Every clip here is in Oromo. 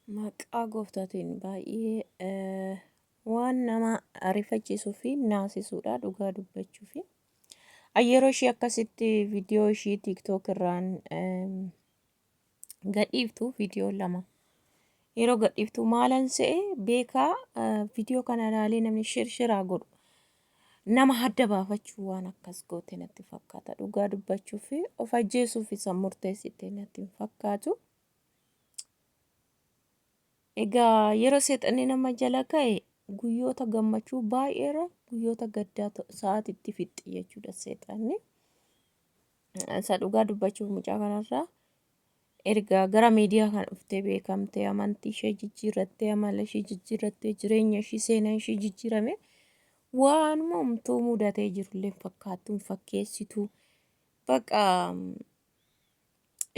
Maqaa gooftaatiin baay'ee waan nama ariifachiisuu fi naasisuudha dhugaa dubbachuu fi yeroo ishee akkasitti viidiyoo ishii tiktook irraan gadhiiftu viidiyoo lama yeroo gadhiiftu maalan se'e beekaa viidiyoo kana ilaalee namni shirshiraa godhu nama adda baafachuu waan akkas goote natti fakkaata dhugaa dubbachuu fi of ajjeesuu fi murteessitee natti hin fakkaatu. Egaa yeroo seexanni nama jala ka'e guyyoota gammachuu baay'eera guyyoota gaddaa sa'aatitti fixxi jechuudha seexanni. Isa dhugaa dubbachuuf mucaa kanarraa erga gara miidiyaa kan dhuftee beekamtee amantii ishee jijjiirrattee amala ishee jijjiirrattee jireenya ishee seenaa ishee jijjiirame waanuma homtuu mudatee jirullee fakkaattuu hin fakkeessitu baqa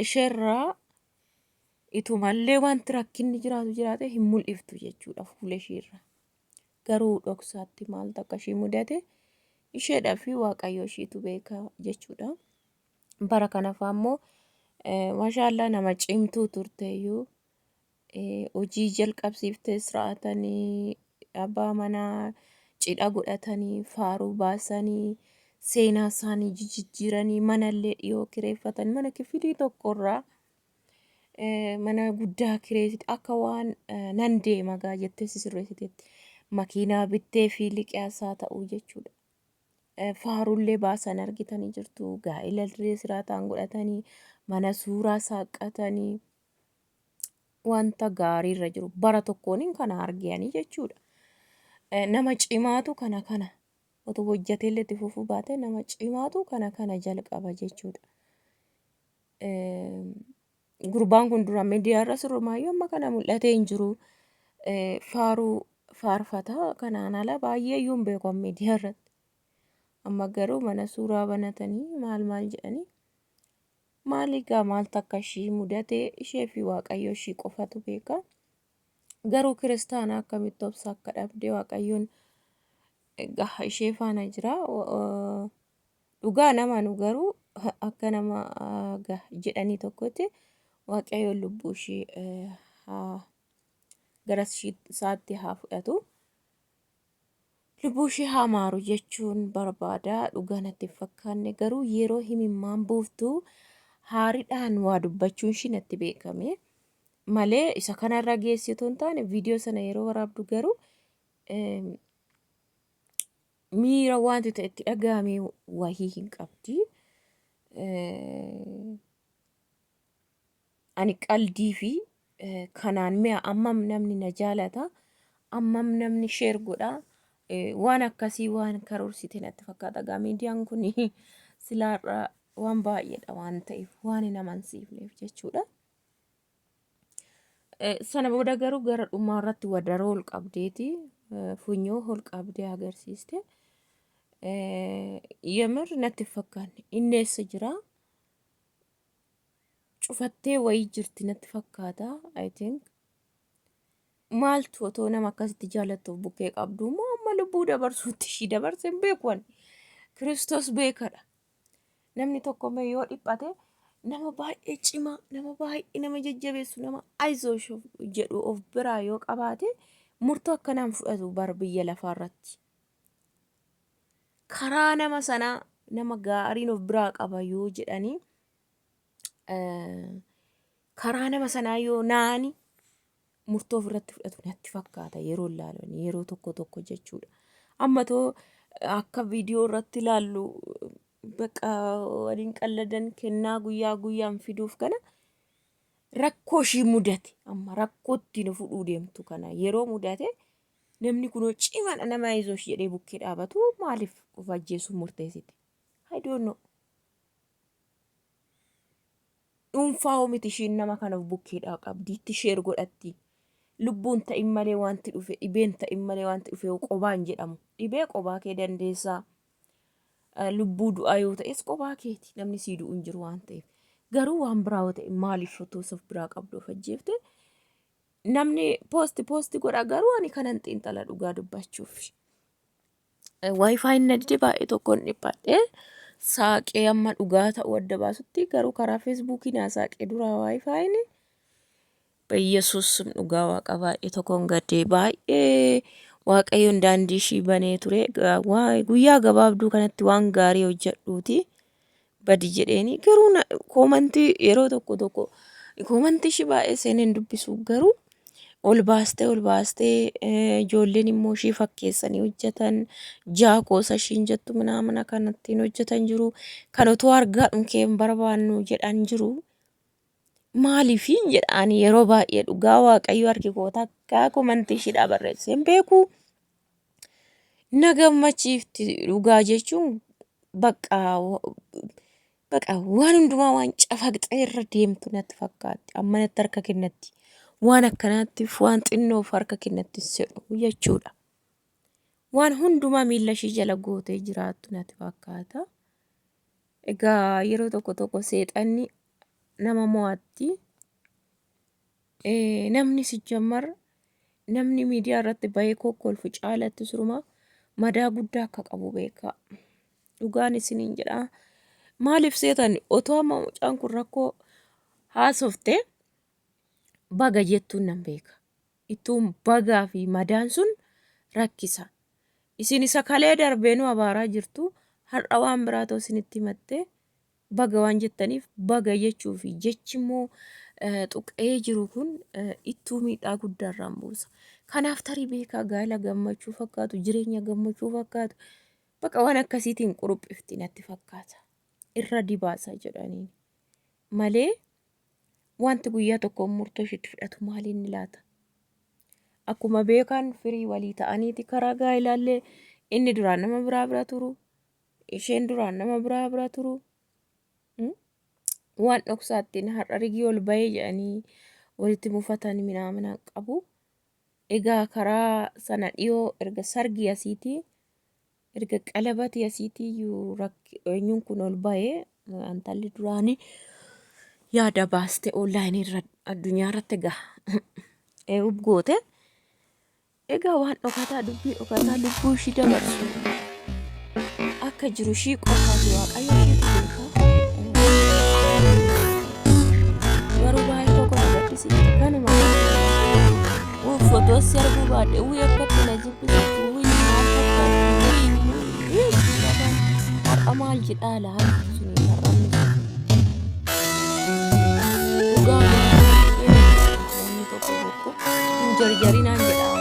isheerraa itumallee wanti rakkinni jiraate hin mul'iftu jechuudha fuula isheerra. Garuu dhoksaatti maaltu akka ishee mudate isheedhaa fi waaqayyo isheetu beeka jechuudha. Bara kanafaa immoo maashaallah nama cimtuu turteeyyuu hojii jalqabsiiftee sira'atanii abbaa manaa cidha godhatanii faaruu baasanii seenaa isaanii jijjiiranii manallee dhiyoo kireeffatanii mana kifilii tokkorraa mana guddaa kireessite akka waan nan deema gaa jettee sirreessiteetti makiinaa bittee fi liqiyaasaa ta'uu jechuudha. Faaruullee baasan argitanii jirtu gaa'elallee siraataan godhatanii mana suuraa saaqatanii wanta gaariirra jiru bara tokkoon kana arganii jechuudha. Nama cimaatu kana otoo hojjateellee itti fufuu baate nama cimaatu kana jalqaba jechuudha. Gurbaan kun dura miidiyaa irra sirrumaayyuu amma kana mul'atee hin jiru. Faaruu faarfataa kanaan ala baay'ee iyyuu hin beeku miidiyaa irratti. Amma garuu mana suuraa banatanii maal jedhanii maaliigaa maaltu akka ishii mudate ishee fi waaqayyo ishii qofatu beeka. Garuu kiristaanaa akkamitti obsa akka dhabde waaqayyoon gaha ishee faana jira. Dhugaa nama nu garuu akka nama jedhanii tokkotti waaqayyoon lubbuu ishee gara isaatti haa fudhatu. Lubbuu ishee haa maaru jechuun barbaada. Dhugaa natti fakkaanne garuu yeroo himimmaan buuftu haariidhaan waa dubbachuun ishii natti beekame malee isa kanarra geessitu hin taane viidiyoo sana yeroo waraabdu garuu miira wanti ta'e itti dhagahame wahii hin qabdi. Ani qaldii fi kanaan mi'a ammam namni na jaalata ammam namni sheer godha waan akkasii waan karoorsite natti fakkaata. Egaa miidiyaan kun silaarraa waan baay'eedha waan ta'eef waan hin amansiifneef jechuudha. Sana booda garuu gara dhumaa irratti wadaroo ol qabdeeti funyoo ol qabdee agarsiiste. Yemir natti fakkaanne inni eessa jira cufattee wayii jirti natti fakkaata. I think maaltu otoo nama akkasitti jaalattuuf bukkee qabdu moo amma lubbuu dabarsuutti ishii dabarse hin beeku ani. Kiristoos beekadha. Namni tokko mee yoo dhiphate nama baay'ee cimaa nama baay'ee nama jajjabeessu nama ayizoosh jedhu of biraa yoo qabaate murtoo akkanaan fudhatu bar biyya lafaarratti. Karaa nama sanaa nama gaariin of biraa qaba yoo jedhanii karaa nama sanaa yoo naani murtoo ofirratti fudhatu natti fakkaata yeroo ilaalan yeroo tokko jechuudha. Amma too akka viidiyoo irratti ilaallu baqa waliin qalladan kennaa guyyaa guyyaan fiduuf kana rakkoo ishii mudate amma rakkoo ittiin fudhuu deemtu kana yeroo mudate namni kunoo cimaadha nama ayizoosh jedhee bukkee dhaabatu maaliif of ajjeesuu murteessite? I don't know. Dhuunfaa oomiti ishiin nama kanaaf bukkeedhaa qabdi itti sheer godhatti. Lubbuun ta'in malee wanti dhufe dhibeen ta'in malee wanti dhufe qobaan jedhamu dhibee qobaa kee dandeessaa. Lubbuu du'aa yoo ta'es qobaa keeti namni sii du'u hin jiru waan ta'eef. Garuu waan biraa yoo ta'e maaliif fotoos of biraa qabdu of ajjeefte? Namni poosti godha garuu ani kanan xiinxala dhugaa dubbachuuf. Waayifaayin nadde baay'ee tokkoon dhiphadhee saaqee amma dhugaa ta'uu adda baasutti garuu karaa feesbuukii naa saaqee duraa waayifaayin በኢየሱስ ስም dhugaa waaqa baay'ee tokkoon gaddee baay'ee waaqayyoon daandii ishii banee ture. Guyyaa gabaabduu kanatti waan gaarii hojjedhuuti badi jedheeni garuu koomantii yeroo tokko koomantii ishii baay'ee seeneen dubbisu garuu ol baastee ijoolleen immoo ishii fakkeessanii hojjetan jaakoosa ishiin jettu mana kanattiin hojjetan jiru kan otoo argaa dhunkeen barbaannu jedhan jiru. Maaliifin jedhaanii yeroo baay'ee dhugaa waaqayyo argi goota akka koomantii ishiidhaa barreesseen beeku. Na gammachiifti dhugaa jechuun bakka waan hundumaa waan cafaqxee irra deemtu natti fakkaatti. Amma natti harka kennatti waan akkanaattiif waan xinnoof harka kennatti sedhu jechuudha. Waan hundumaa miila ishii jala gootee jiraattu natti fakkaata. Egaa yeroo tokko seexanni nama mo'atti. Namni sijammar namni miidiyaa irratti bahee kokkolfu caalatti suruma madaa guddaa akka qabu beeka. Dhugaan isiniin jedha. Maaliif seetan otoo amma mucaan kun rakkoo haasofte baga jettuun nan beeka. Ittuun bagaa fi madaan sun rakkisa. Isin isa kalee darbeenuu abaaraa jirtu har'a waan biraatoo isinitti himatte baga waan jettaniif baga jechuu fi jechi immoo tuqee jiru kun ittuu miidhaa guddaarraan buusa. Kanaaf tarii beekaa gaa'ela gammachuu fakkaatu jireenya gammachuu fakkaatu bakka waan akkasiitiin quruphifti natti fakkaata. Irra dibaasa jedhanii malee wanti guyyaa tokko murtoo ishiitti fudhatu maaliin ni laata? Akkuma beekan firii walii ta'aniiti karaa gaa'elaallee inni duraan nama biraa bira turu isheen duraan nama biraa bira turu. Waan dhoksaattiin har'a rigii ol bahee jedhanii walitti mufatan minaa qabu. Egaa karaa sana dhiyoo erga sargii asiitii erga qalabatii asiitii iyyuu eenyuun kun ol bahee antalli duraanii yaada baaste onlaayinii irra addunyaa irratti egaa goote. Egaa waan dhokataa dubbii dhokataa lubbuu ishii dabarsu akka jiru ishii qofaa fi waaqayyo isheetu beeka. Garuu baay'ee tokko nagaddisi kanuma footoo si arguu baadhee akka itti na jibbisiisu har'a maal jedhaa laata suni har'amni dhugaa namni tokko hin jarjarinaan jedhaa.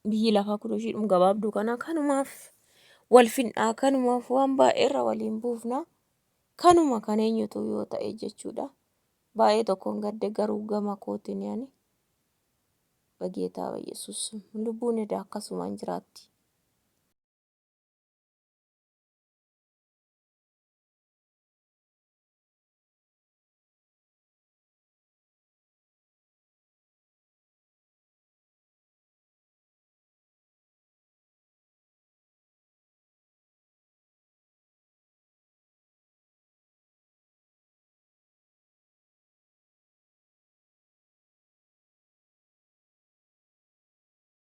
Biyyi lafaa kun ishiidhuma gabaabduu kana kanumaaf wal fixnaa kanumaaf waan baay'eerra waliin buufna kanuma kan eenyutu yoo ta'e jechuudha. Baay'ee tokkoon gadde garuu gama kootiin yaani በጌታ በኢየሱስ ልቡን ዳ akkasumaan jiraatti.